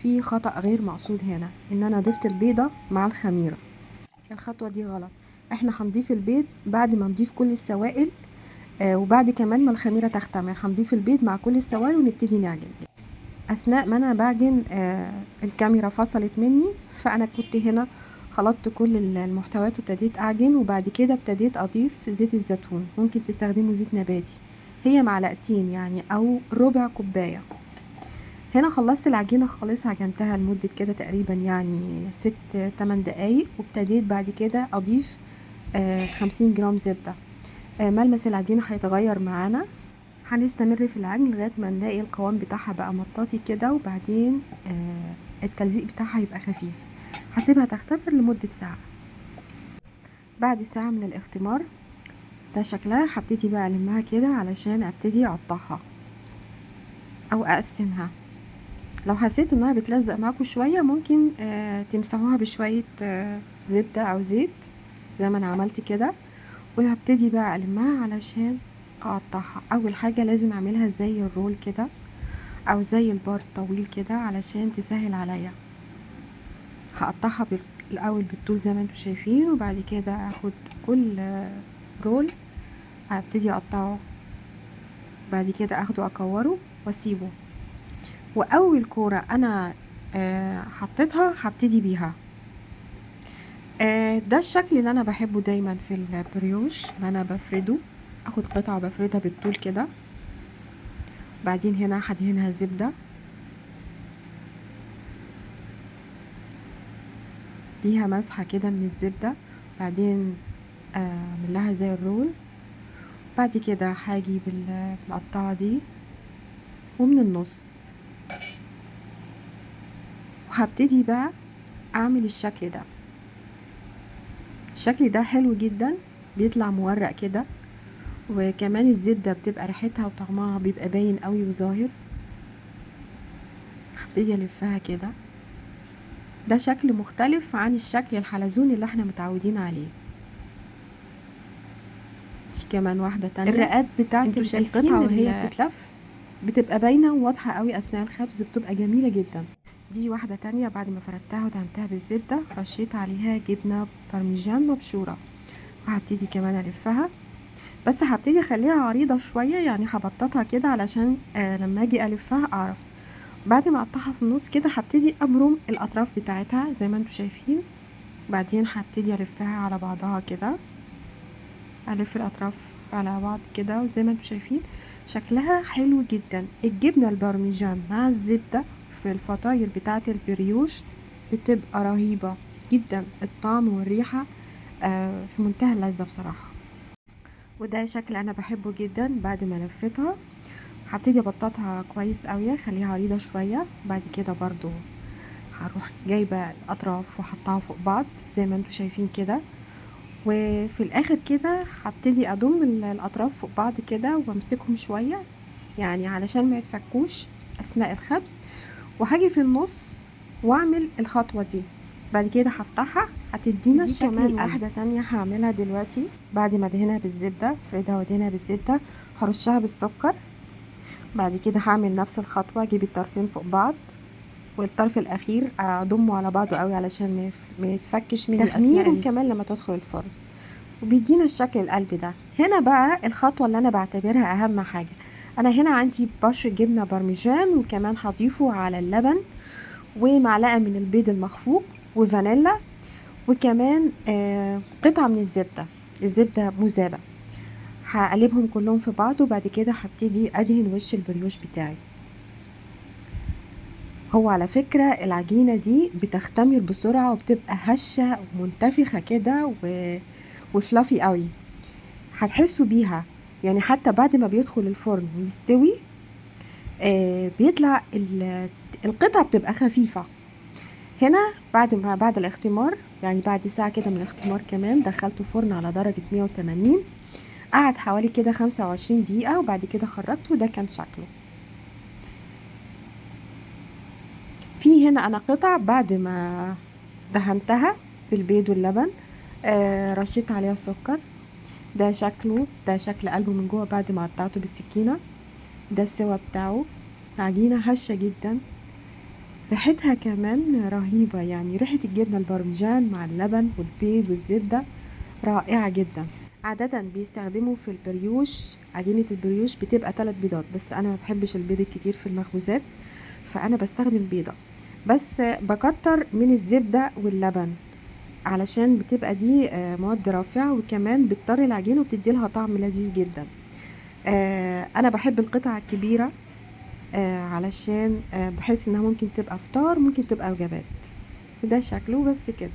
في خطأ غير مقصود هنا، ان انا ضفت البيضة مع الخميرة. الخطوة دي غلط. احنا هنضيف البيض بعد ما نضيف كل السوائل، وبعد كمان ما الخميرة تختمر هنضيف البيض مع كل السوائل ونبتدي نعجن. اثناء ما انا بعجن الكاميرا فصلت مني، فانا كنت هنا خلطت كل المحتويات وابتديت اعجن، وبعد كده ابتديت اضيف زيت الزيتون. ممكن تستخدموا زيت نباتي، هي معلقتين يعني او ربع كوباية. هنا خلصت العجينة خالص، عجنتها لمدة كده تقريبا يعني 6-8 دقايق، وابتديت بعد كده اضيف 50 جرام زبدة. ملمس العجينة هيتغير معانا. هنستمر في العجن لغاية ما نلاقي القوام بتاعها بقى مطاطي كده، وبعدين التلزيق بتاعها يبقى خفيف. هسيبها تختمر لمدة ساعة. بعد ساعة من الاختمار ده شكلها. هبتدي بقى ألمها كده علشان ابتدي اقطعها او اقسمها. لو حسيتوا انها بتلزق معاكم شوية ممكن تمسحوها بشوية زبدة او زيت زي ما انا عملت كده. وهبتدي بقى ألمها علشان اقطعها. اول حاجة لازم اعملها زي الرول كده او زي البار الطويل كده علشان تسهل عليا. هقطعها الاول بالطول زي ما انتم شايفين، وبعد كده اخد كل رول هبتدي اقطعه، بعد كده اخده اكوره واسيبه. واول كورة انا حطيتها هبتدي بيها. ده الشكل اللي انا بحبه دايما في البريوش، ان انا بفرده، اخد قطعة بفردها بالطول كده، بعدين هنا هدهنها زبدة، ليها مسحة كده من الزبدة، بعدين اعمل لها زي الرول. بعد كده هاجي بالقطعة دي ومن النص، وهبتدي بقى اعمل الشكل ده. الشكل ده حلو جدا، بيطلع مورق كده، وكمان الزبدة بتبقى ريحتها وطعمها بيبقى باين قوي وظاهر. هبتدي الفها كده. ده شكل مختلف عن الشكل الحلزون اللي احنا متعودين عليه. في كمان واحدة تانية. الرقات بتاعت القطعة وهي بتتلف بتبقى باينة وواضحة قوي اثناء الخبز، بتبقى جميلة جدا. دي واحدة تانية بعد ما فردتها ودهنتها بالزبدة رشيت عليها جبنة بارميجان مبشورة، وهبتدي كمان الفها، بس هبتدي اخليها عريضة شوية، يعني هبططها كده علشان لما اجي الفها اعرف. بعد ما اقطعها في النص كده هبتدي ابرم الاطراف بتاعتها زي ما انتم شايفين، بعدين هبتدي الفها على بعضها كده، الف الاطراف على بعض كده، وزي ما انتم شايفين شكلها حلو جدا. الجبنه البارميجان مع الزبده في الفطاير بتاعه البريوش بتبقى رهيبه جدا، الطعم والريحه في منتهى اللذه بصراحه. وده شكل انا بحبه جدا. بعد ما لفتها هبتدي ابططها كويس قوي، اخليها عريضه شويه، بعد كده برضو هروح جايبه الاطراف وحطها فوق بعض زي ما انتم شايفين كده، وفي الاخر كده هبتدي اضم الاطراف فوق بعض كده وامسكهم شويه يعني علشان ما يتفكوش اثناء الخبز، وهاجي في النص واعمل الخطوه دي. بعد كده هفتحها هتدينا الشكل كمان واحده تانية هعملها دلوقتي. بعد ما ادهنها بالزبده، افردها وادهنها بالزبده، هرشها بالسكر. بعد كده هعمل نفس الخطوه، اجيب الطرفين فوق بعض والطرف الاخير اضمه على بعضه قوي علشان ما يتفكش مني تخمير، وكمان لما تدخل الفرن، وبيدينا الشكل القلب ده. هنا بقى الخطوه اللي انا بعتبرها اهم حاجه. انا هنا عندي بشر جبنه بارميجان، وكمان هضيفه على اللبن، ومعلقه من البيض المخفوق، وفانيلا، وكمان قطعه من الزبده مذابه. هقلبهم كلهم في بعض، وبعد كده هبتدي ادهن وش البريوش بتاعي. هو على فكرة العجينة دي بتختمر بسرعة وبتبقى هشة ومنتفخة كده وفلافي قوي، هتحسوا بيها يعني حتى بعد ما بيدخل الفرن ويستوي بيطلع القطعة بتبقى خفيفة. هنا بعد الاختمار، يعني بعد ساعة كده من الاختمار كمان، دخلته فرن على درجة 180، قعد حوالي كده 25 دقيقة، وبعد كده خرجته. ده كان شكله. في هنا انا قطع بعد ما دهنتها بالبيض واللبن، رشيت عليها سكر. ده شكله، ده شكل قلبه من جوه بعد ما قطعته بالسكينه. ده السوا بتاعه، عجينه هشه جدا، ريحتها كمان رهيبة، يعني ريحة الجبنة البارميجان مع اللبن والبيض والزبدة رائعة جدا. عادة بيستخدموا في البريوش، عجينة البريوش بتبقى 3 بيضات، بس انا ما بحبش البيض الكتير في المخبوزات، فانا بستخدم بيضة بس، بكتر من الزبدة واللبن علشان بتبقى دي مواد رافعة، وكمان بتطري العجينة وبتدي لها طعم لذيذ جدا. انا بحب القطع الكبيرة علشان بحس انها ممكن تبقى فطار، ممكن تبقى وجبات. ده شكله بس كده.